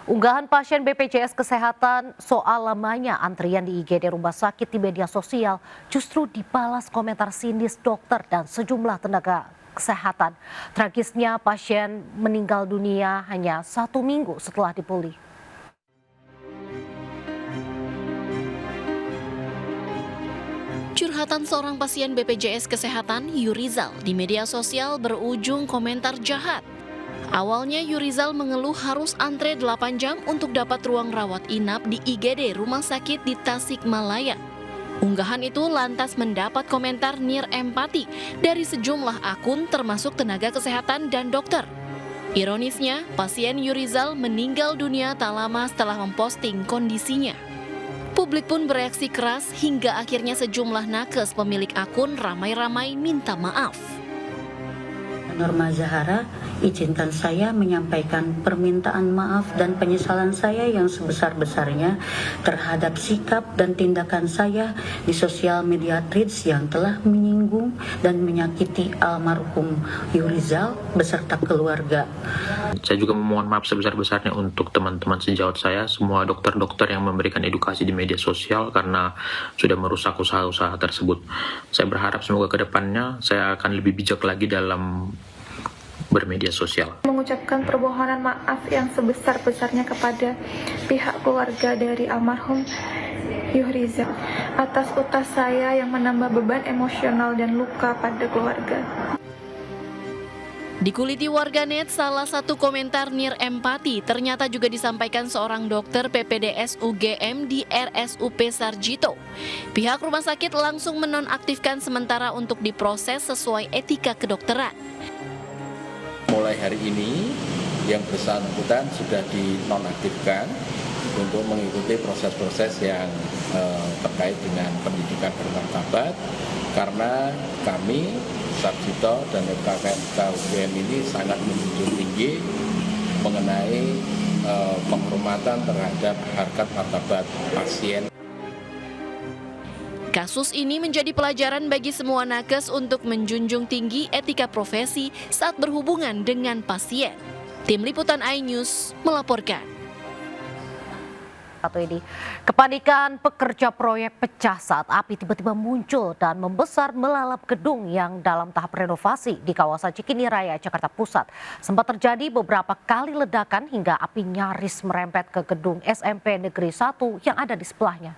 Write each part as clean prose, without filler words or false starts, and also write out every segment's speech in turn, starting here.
Unggahan pasien BPJS Kesehatan soal lamanya antrian di IGD rumah sakit di media sosial justru dibalas komentar sinis dokter dan sejumlah tenaga kesehatan. Tragisnya pasien meninggal dunia hanya 1 minggu setelah dipulih. Curhatan seorang pasien BPJS Kesehatan, Yurizal, di media sosial berujung komentar jahat. Awalnya Yurizal mengeluh harus antre 8 jam untuk dapat ruang rawat inap di IGD Rumah Sakit di Tasikmalaya. Unggahan itu lantas mendapat komentar nirempati dari sejumlah akun termasuk tenaga kesehatan dan dokter. Ironisnya, pasien Yurizal meninggal dunia tak lama setelah memposting kondisinya. Publik pun bereaksi keras hingga akhirnya sejumlah nakes pemilik akun ramai-ramai minta maaf. Norma Zahara, izinkan saya menyampaikan permintaan maaf dan penyesalan saya yang sebesar-besarnya terhadap sikap dan tindakan saya di sosial media Threads yang telah menyinggung dan menyakiti almarhum Yurizal beserta keluarga. Saya juga memohon maaf sebesar-besarnya untuk teman-teman sejawat saya, semua dokter-dokter yang memberikan edukasi di media sosial karena sudah merusak usaha-usaha tersebut. Saya berharap semoga ke depannya saya akan lebih bijak lagi dalam bermedia sosial. Mengucapkan permohonan maaf yang sebesar-besarnya kepada pihak keluarga dari almarhum Yurizal atas utas saya yang menambah beban emosional dan luka pada keluarga. Dikuliti warganet, salah satu komentar nirempati ternyata juga disampaikan seorang dokter PPDS UGM di RSUP Sarjito. Pihak rumah sakit langsung menonaktifkan sementara untuk diproses sesuai etika kedokteran. Mulai hari ini yang bersangkutan sudah dinonaktifkan untuk mengikuti proses-proses yang terkait dengan pendidikan bermartabat, karena kami Sarjito dan FKK UGM ini sangat menjunjung tinggi mengenai penghormatan terhadap harkat martabat pasien. Kasus ini menjadi pelajaran bagi semua nakes untuk menjunjung tinggi etika profesi saat berhubungan dengan pasien. Tim Liputan iNews melaporkan. Ini kepanikan pekerja proyek pecah saat api tiba-tiba muncul dan membesar melalap gedung yang dalam tahap renovasi di kawasan Cikini Raya, Jakarta Pusat. Sempat terjadi beberapa kali ledakan hingga api nyaris merembet ke gedung SMP Negeri 1 yang ada di sebelahnya.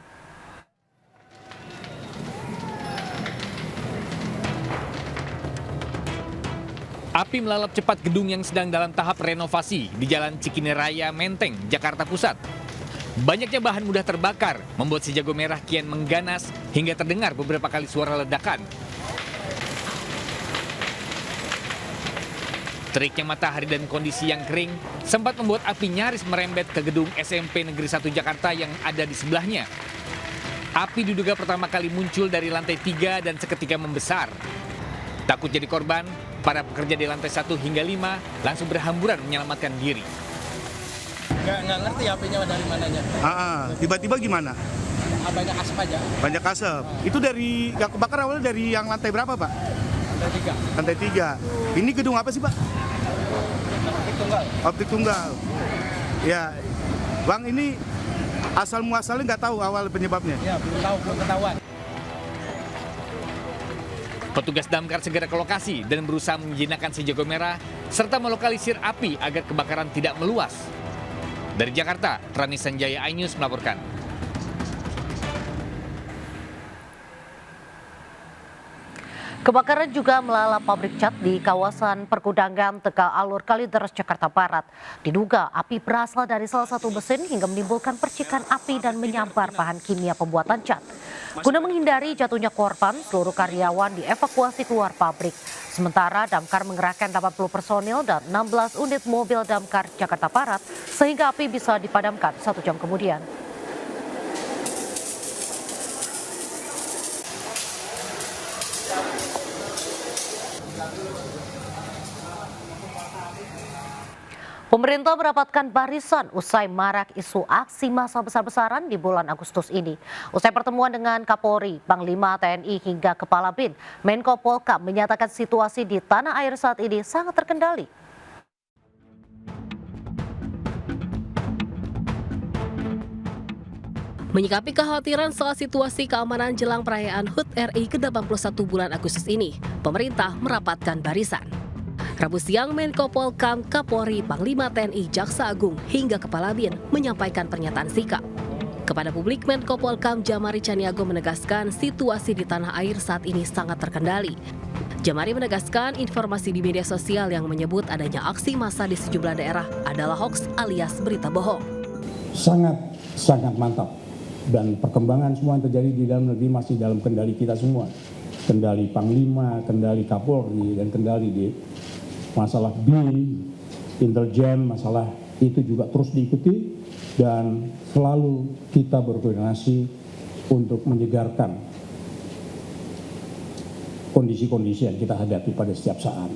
Api melalap cepat gedung yang sedang dalam tahap renovasi di Jalan Cikini Raya, Menteng, Jakarta Pusat. Banyaknya bahan mudah terbakar membuat si jago merah kian mengganas hingga terdengar beberapa kali suara ledakan. Teriknya matahari dan kondisi yang kering sempat membuat api nyaris merembet ke gedung SMP Negeri 1 Jakarta yang ada di sebelahnya. Api diduga pertama kali muncul dari lantai 3 dan seketika membesar. Takut jadi korban, para pekerja di lantai 1 hingga 5 langsung berhamburan menyelamatkan diri. Nggak ngerti apinya dari mananya. Tiba-tiba gimana? Banyak asap aja. Banyak asap. Itu dari yang kebakar awalnya dari yang lantai berapa, Pak? Lantai 3. Lantai 3. Ini gedung apa sih, Pak? Optik tunggal. Optik tunggal. Ya, Bang, ini asal muasalnya nggak tahu awal penyebabnya? Ya, belum tahu, belum ketahuan. Petugas damkar segera ke lokasi dan berusaha menjinakkan si jago merah serta melokalisir api agar kebakaran tidak meluas. Dari Jakarta, Rani Sanjaya iNews melaporkan. Kebakaran juga melalap pabrik cat di kawasan pergudangan Tegal Alur Kalideres, Jakarta Barat. Diduga api berasal dari salah satu mesin hingga menimbulkan percikan api dan menyambar bahan kimia pembuatan cat. Guna menghindari jatuhnya korban, seluruh karyawan dievakuasi keluar pabrik. Sementara damkar mengerahkan 80 personil dan 16 unit mobil damkar Jakarta Barat sehingga api bisa dipadamkan 1 jam kemudian. Pemerintah merapatkan barisan usai marak isu aksi massa besar-besaran di bulan Agustus ini. Usai pertemuan dengan Kapolri, Panglima TNI hingga Kepala BIN, Menko Polhukam menyatakan situasi di tanah air saat ini sangat terkendali. Menyikapi kekhawatiran soal situasi keamanan jelang perayaan HUT RI ke-81 bulan Agustus ini, pemerintah merapatkan barisan. Rabu siang, Menko Polhukam, Kapolri, Panglima TNI, Jaksa Agung, hingga Kepala BIN menyampaikan pernyataan sikap. Kepada publik, Menko Polhukam Djamari Tjaniago menegaskan situasi di tanah air saat ini sangat terkendali. Djamari menegaskan informasi di media sosial yang menyebut adanya aksi massa di sejumlah daerah adalah hoaks alias berita bohong. Sangat mantap. Dan perkembangan semua yang terjadi di dalam negeri masih dalam kendali kita semua. Kendali Panglima, kendali Kapolri, dan kendali di masalah BIN, intelijen, masalah itu juga terus diikuti. Dan selalu kita berkoordinasi untuk menyegarkan kondisi-kondisi yang kita hadapi pada setiap saat.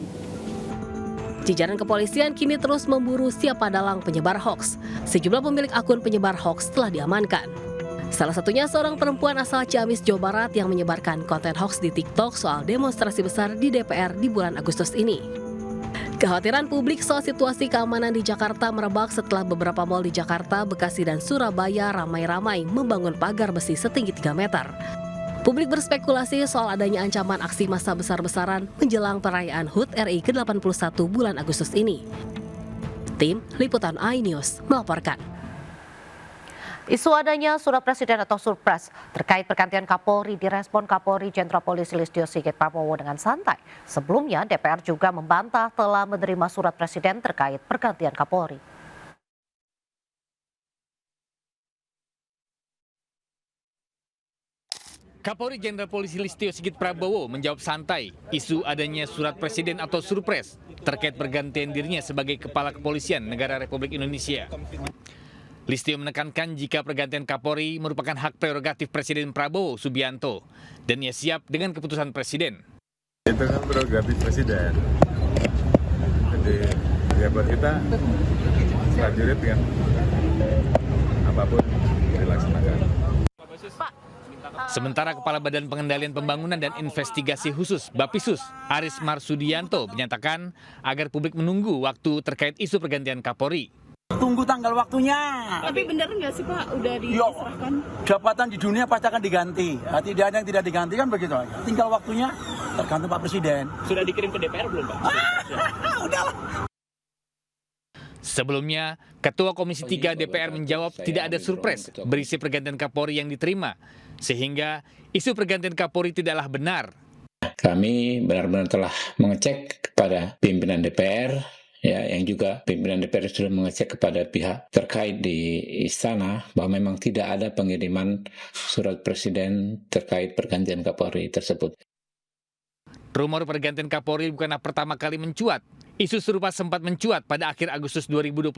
Jajaran kepolisian kini terus memburu siapa dalang penyebar hoaks. Sejumlah pemilik akun penyebar hoaks telah diamankan. Salah satunya seorang perempuan asal Ciamis, Jawa Barat yang menyebarkan konten hoaks di TikTok soal demonstrasi besar di DPR di bulan Agustus ini. Kekhawatiran publik soal situasi keamanan di Jakarta merebak setelah beberapa mal di Jakarta, Bekasi, dan Surabaya ramai-ramai membangun pagar besi setinggi 3 meter. Publik berspekulasi soal adanya ancaman aksi massa besar-besaran menjelang perayaan HUT RI ke-81 bulan Agustus ini. Tim Liputan iNews melaporkan. Isu adanya surat presiden atau surpres terkait pergantian Kapolri direspon Kapolri Jenderal Polisi Listio Sigit Prabowo dengan santai. Sebelumnya DPR juga membantah telah menerima surat presiden terkait pergantian Kapolri. Kapolri Jenderal Polisi Listio Sigit Prabowo menjawab santai isu adanya surat presiden atau surpres terkait pergantian dirinya sebagai Kepala Kepolisian Negara Republik Indonesia. Listio menekankan jika pergantian Kapolri merupakan hak prerogatif Presiden Prabowo Subianto dan ia siap dengan keputusan Presiden. Itu kan prerogatif Presiden. Jadi ya buat kita prajurit kan apapun dilaksanakan. Sementara Kepala Badan Pengendalian Pembangunan dan Investigasi Khusus Bapisus Aris Marsudianto menyatakan agar publik menunggu waktu terkait isu pergantian Kapolri. Tunggu tanggal waktunya. Tapi benar nggak sih Pak, udah diserahkan? Jabatan di dunia pasti akan diganti. Tidak ada yang tidak diganti kan begitu aja. Tinggal waktunya tergantung Pak Presiden. Sudah dikirim ke DPR belum Pak? Udahlah. Sebelumnya, Ketua Komisi 3 DPR menjawab tidak ada surpres berisi pergantian Kapolri yang diterima, sehingga isu pergantian Kapolri tidaklah benar. Kami benar-benar telah mengecek kepada pimpinan DPR, ya, yang juga pimpinan DPR sudah mengecek kepada pihak terkait di istana bahwa memang tidak ada pengiriman surat presiden terkait pergantian Kapolri tersebut. Rumor pergantian Kapolri bukanlah pertama kali mencuat. Isu serupa sempat mencuat pada akhir Agustus 2025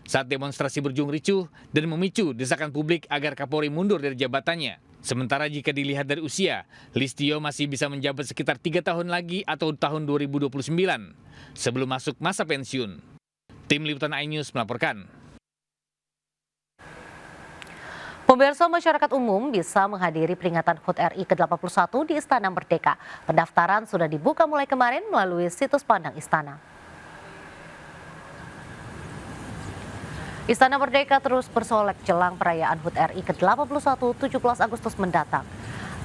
saat demonstrasi berujung ricuh dan memicu desakan publik agar Kapolri mundur dari jabatannya. Sementara jika dilihat dari usia, Listio masih bisa menjabat sekitar 3 tahun lagi atau tahun 2029 sebelum masuk masa pensiun. Tim Liputan iNews melaporkan. Pemirsa, masyarakat umum bisa menghadiri peringatan HUT RI ke-81 di Istana Merdeka. Pendaftaran sudah dibuka mulai kemarin melalui situs Pandang Istana. Istana Merdeka terus bersolek jelang perayaan HUT RI ke-81 17 Agustus mendatang.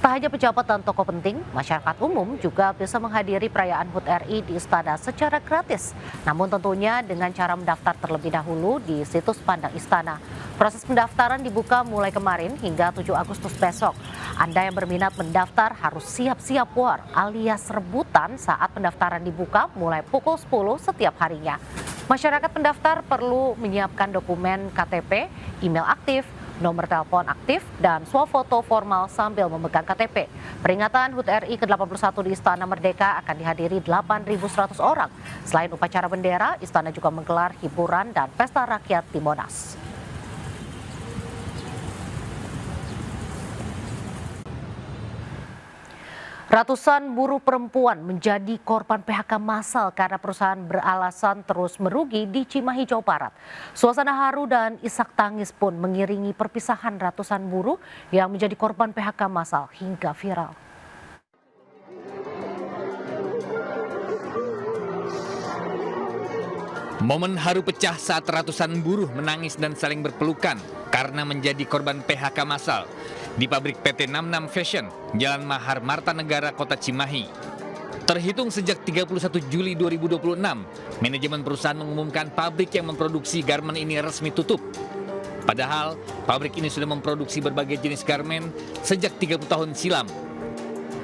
Tak hanya pejabat dan tokoh penting, masyarakat umum juga bisa menghadiri perayaan HUT RI di Istana secara gratis. Namun tentunya dengan cara mendaftar terlebih dahulu di situs Pandang Istana. Proses pendaftaran dibuka mulai kemarin hingga 7 Agustus besok. Anda yang berminat mendaftar harus siap-siap war alias rebutan saat pendaftaran dibuka mulai pukul 10 setiap harinya. Masyarakat pendaftar perlu menyiapkan dokumen KTP, email aktif, nomor telepon aktif, dan swafoto formal sambil memegang KTP. Peringatan HUT RI ke-81 di Istana Merdeka akan dihadiri 8.100 orang. Selain upacara bendera, Istana juga menggelar hiburan dan pesta rakyat di Monas. Ratusan buruh perempuan menjadi korban PHK massal karena perusahaan beralasan terus merugi di Cimahi, Jawa Barat. Suasana haru dan isak tangis pun mengiringi perpisahan ratusan buruh yang menjadi korban PHK massal hingga viral. Momen haru pecah saat ratusan buruh menangis dan saling berpelukan karena menjadi korban PHK massal di pabrik PT 66 Fashion, Jalan Mahar Martanegara, Kota Cimahi. Terhitung sejak 31 Juli 2026, manajemen perusahaan mengumumkan pabrik yang memproduksi garmen ini resmi tutup. Padahal, pabrik ini sudah memproduksi berbagai jenis garmen sejak 30 tahun silam.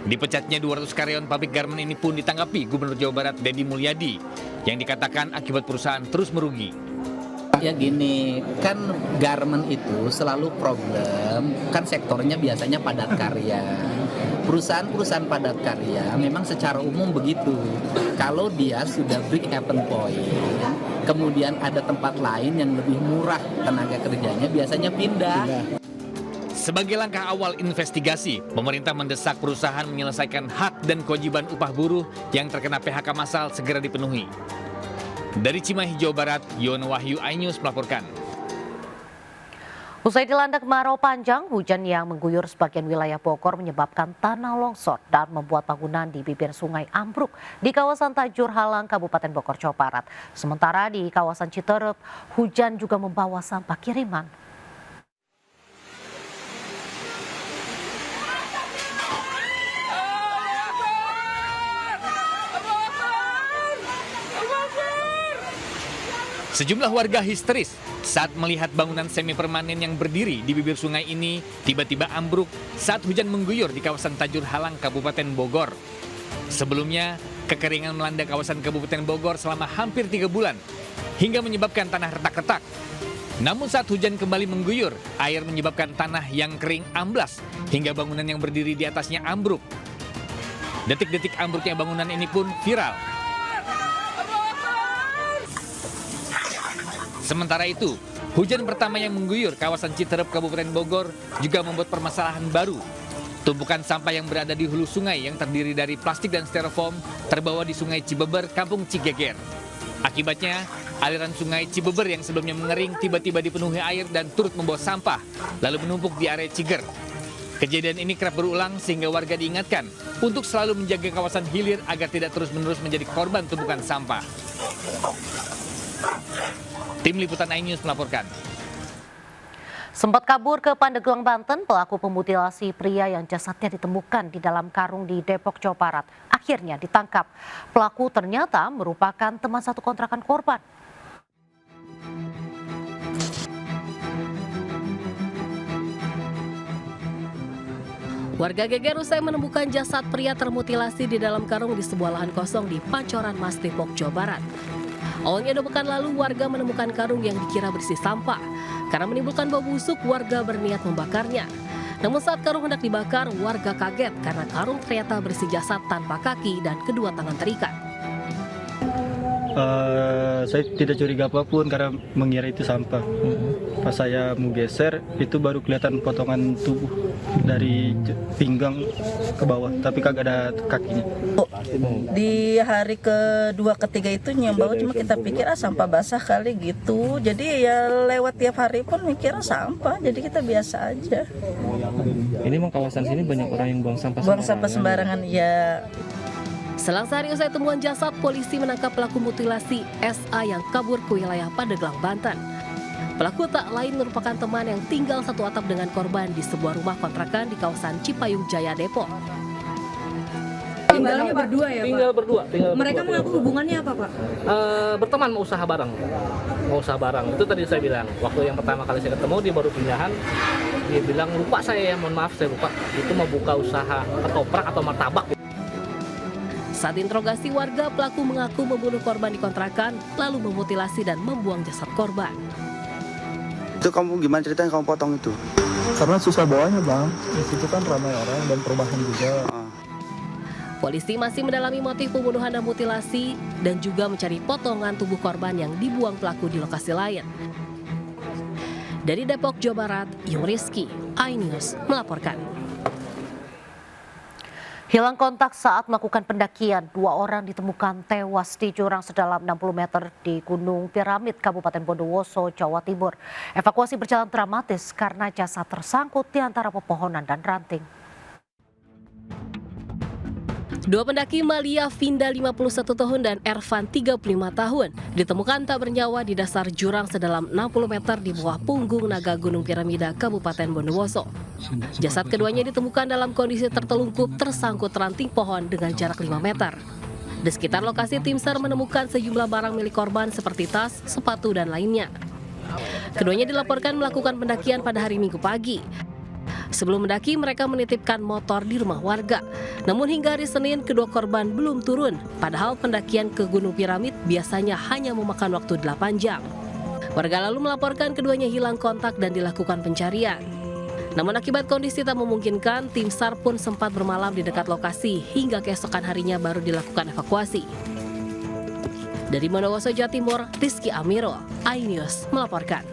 Dipecatnya 200 karyawan pabrik garmen ini pun ditanggapi Gubernur Jawa Barat Deddy Mulyadi yang dikatakan akibat perusahaan terus merugi. Ya gini, kan garmen itu selalu problem, kan sektornya biasanya padat karya. Perusahaan-perusahaan padat karya memang secara umum begitu. Kalau dia sudah break even point, kemudian ada tempat lain yang lebih murah tenaga kerjanya, biasanya pindah. Sebagai langkah awal investigasi, pemerintah mendesak perusahaan menyelesaikan hak dan kewajiban upah buruh yang terkena PHK massal segera dipenuhi. Dari Cimahi, Jawa Barat, Yono Wahyu, iNews melaporkan. Usai dilanda kemarau panjang, hujan yang mengguyur sebagian wilayah Bogor menyebabkan tanah longsor dan membuat bangunan di bibir sungai ambruk di kawasan Tajur Halang, Kabupaten Bogor, Jawa Barat. Sementara di kawasan Citerep, hujan juga membawa sampah kiriman. Sejumlah warga histeris saat melihat bangunan semi permanen yang berdiri di bibir sungai ini tiba-tiba ambruk saat hujan mengguyur di kawasan Tajur Halang, Kabupaten Bogor. Sebelumnya, kekeringan melanda kawasan Kabupaten Bogor selama hampir 3 bulan hingga menyebabkan tanah retak-retak. Namun saat hujan kembali mengguyur, air menyebabkan tanah yang kering amblas hingga bangunan yang berdiri di atasnya ambruk. Detik-detik ambruknya bangunan ini pun viral. Sementara itu, hujan pertama yang mengguyur kawasan Citerep, Kabupaten Bogor juga membuat permasalahan baru. Tumpukan sampah yang berada di hulu sungai yang terdiri dari plastik dan styrofoam terbawa di Sungai Cibeber, Kampung Cigeger. Akibatnya, aliran Sungai Cibeber yang sebelumnya mengering tiba-tiba dipenuhi air dan turut membawa sampah, lalu menumpuk di area Ciger. Kejadian ini kerap berulang sehingga warga diingatkan untuk selalu menjaga kawasan hilir agar tidak terus-menerus menjadi korban tumpukan sampah. Tim Liputan iNews melaporkan. Sempat kabur ke Pandeglang, Banten, pelaku pemutilasi pria yang jasadnya ditemukan di dalam karung di Depok, Jawa Barat akhirnya ditangkap. Pelaku ternyata merupakan teman satu kontrakan korban. Warga geger usai menemukan jasad pria termutilasi di dalam karung di sebuah lahan kosong di Pancoran Mas, Depok, Jawa Barat. Awalnya 2 pekan lalu warga menemukan karung yang dikira berisi sampah. Karena menimbulkan bau busuk, warga berniat membakarnya. Namun saat karung hendak dibakar, warga kaget karena karung ternyata berisi jasad tanpa kaki dan kedua tangan terikat. Saya tidak curiga apapun karena mengira itu sampah. Pas saya mau geser, itu baru kelihatan potongan tubuh dari pinggang ke bawah, tapi kagak ada kakinya. Di hari kedua ketiga itu nyium bau, cuma kita pikir sampah basah kali gitu. Jadi ya lewat tiap hari pun mikirnya sampah, jadi kita biasa aja. Ini memang kawasan sini banyak orang yang buang sampah sembarangan. Buang sampah sembarangan, ya. Selang sehari usai temuan jasad, polisi menangkap pelaku mutilasi SA yang kabur ke wilayah Pandeglang, Banten. Pelaku tak lain merupakan teman yang tinggal satu atap dengan korban di sebuah rumah kontrakan di kawasan Cipayung Jaya, Depok. Tinggalnya berdua ya, Pak? Tinggal berdua. Mereka mengaku hubungannya apa, Pak? Berteman, mau usaha bareng. Itu tadi saya bilang. Waktu yang pertama kali saya ketemu, dia baru pindahan. Dia bilang, lupa saya ya, mohon maaf saya lupa. Itu mau buka usaha ketoprak atau martabak. Saat interogasi warga, pelaku mengaku membunuh korban di kontrakan, lalu memutilasi dan membuang jasad korban. Itu kamu gimana ceritanya kamu potong itu? Karena susah bawanya, Bang. Di situ kan ramai orang dan perumahan juga. Polisi masih mendalami motif pembunuhan dan mutilasi dan juga mencari potongan tubuh korban yang dibuang pelaku di lokasi lain. Dari Depok, Jawa Barat, Yung Rizky, iNews melaporkan. Hilang kontak saat melakukan pendakian, 2 orang ditemukan tewas di jurang sedalam 60 meter di Gunung Piramid, Kabupaten Bondowoso, Jawa Timur. Evakuasi berjalan dramatis karena jasad tersangkut di antara pepohonan dan ranting. Dua pendaki Malia Vinda 51 tahun dan Ervan 35 tahun ditemukan tak bernyawa di dasar jurang sedalam 60 meter di bawah punggung naga Gunung Piramida, Kabupaten Bondowoso. Jasad keduanya ditemukan dalam kondisi tertelungkup tersangkut ranting pohon dengan jarak 5 meter. Di sekitar lokasi tim SAR menemukan sejumlah barang milik korban seperti tas, sepatu, dan lainnya. Keduanya dilaporkan melakukan pendakian pada hari Minggu pagi. Sebelum mendaki, mereka menitipkan motor di rumah warga. Namun hingga hari Senin, kedua korban belum turun. Padahal pendakian ke Gunung Piramid biasanya hanya memakan waktu 8 jam. Warga lalu melaporkan keduanya hilang kontak dan dilakukan pencarian. Namun akibat kondisi tak memungkinkan, tim SAR pun sempat bermalam di dekat lokasi hingga keesokan harinya baru dilakukan evakuasi. Dari Bondowoso, Jawa Timur, Rizky Amiro, iNews melaporkan.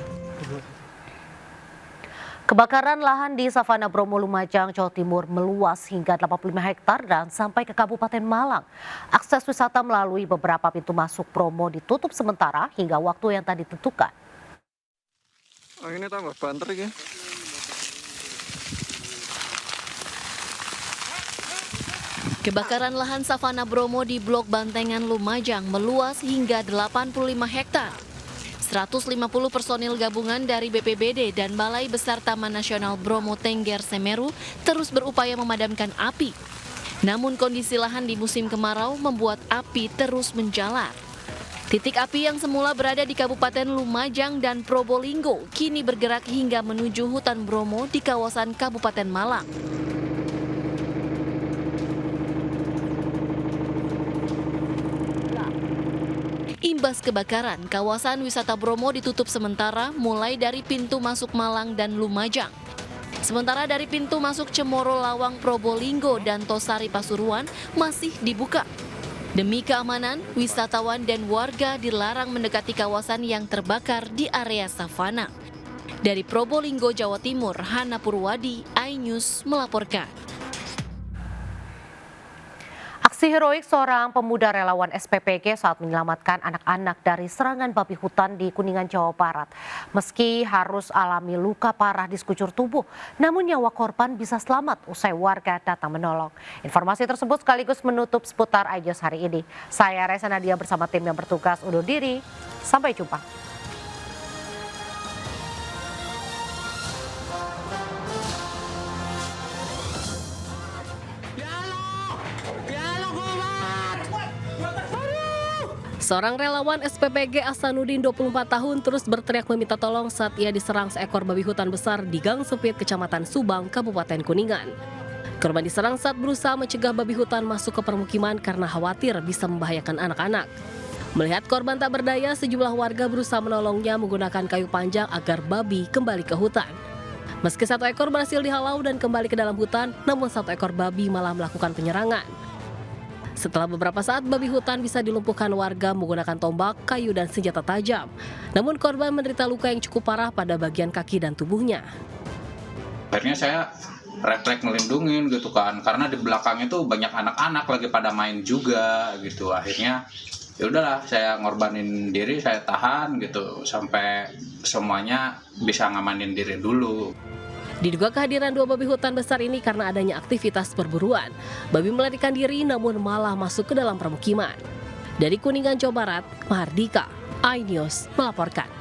Kebakaran lahan di Savana Bromo, Lumajang, Jawa Timur meluas hingga 85 hektar dan sampai ke Kabupaten Malang. Akses wisata melalui beberapa pintu masuk Bromo ditutup sementara hingga waktu yang tadi ditentukan. Oh, ini tambah banter ya. Kebakaran lahan Savana Bromo di Blok Bantengan, Lumajang meluas hingga 85 hektar. 150 personil gabungan dari BPBD dan Balai Besar Taman Nasional Bromo Tengger Semeru terus berupaya memadamkan api. Namun kondisi lahan di musim kemarau membuat api terus menjalar. Titik api yang semula berada di Kabupaten Lumajang dan Probolinggo kini bergerak hingga menuju hutan Bromo di kawasan Kabupaten Malang. Imbas kebakaran, kawasan wisata Bromo ditutup sementara mulai dari pintu masuk Malang dan Lumajang. Sementara dari pintu masuk Cemoro, Lawang, Probolinggo, dan Tosari, Pasuruan masih dibuka. Demi keamanan, wisatawan dan warga dilarang mendekati kawasan yang terbakar di area savana. Dari Probolinggo, Jawa Timur, Hana Purwadi, iNews melaporkan. Aksi heroik seorang pemuda relawan SPPG saat menyelamatkan anak-anak dari serangan babi hutan di Kuningan, Jawa Barat. Meski harus alami luka parah di sekujur tubuh, namun nyawa korban bisa selamat usai warga datang menolong. Informasi tersebut sekaligus menutup seputar iNews hari ini. Saya Reza Nadia bersama tim yang bertugas undur diri. Sampai jumpa. Seorang relawan SPPG Asanudin 24 tahun terus berteriak meminta tolong saat ia diserang seekor babi hutan besar di Gang Sempit, Kecamatan Subang, Kabupaten Kuningan. Korban diserang saat berusaha mencegah babi hutan masuk ke permukiman karena khawatir bisa membahayakan anak-anak. Melihat korban tak berdaya, sejumlah warga berusaha menolongnya menggunakan kayu panjang agar babi kembali ke hutan. Meski satu ekor berhasil dihalau dan kembali ke dalam hutan, namun satu ekor babi malah melakukan penyerangan. Setelah beberapa saat, babi hutan bisa dilumpuhkan warga menggunakan tombak, kayu, dan senjata tajam. Namun korban menderita luka yang cukup parah pada bagian kaki dan tubuhnya. Akhirnya saya refleks melindungin gitu kan, karena di belakang itu banyak anak-anak lagi pada main juga gitu. Akhirnya ya udahlah, saya ngorbanin diri, saya tahan gitu sampai semuanya bisa ngamanin diri dulu. Diduga kehadiran dua babi hutan besar ini karena adanya aktivitas perburuan. Babi melarikan diri namun malah masuk ke dalam permukiman. Dari Kuningan, Jawa Barat, Mahardika, iNews melaporkan.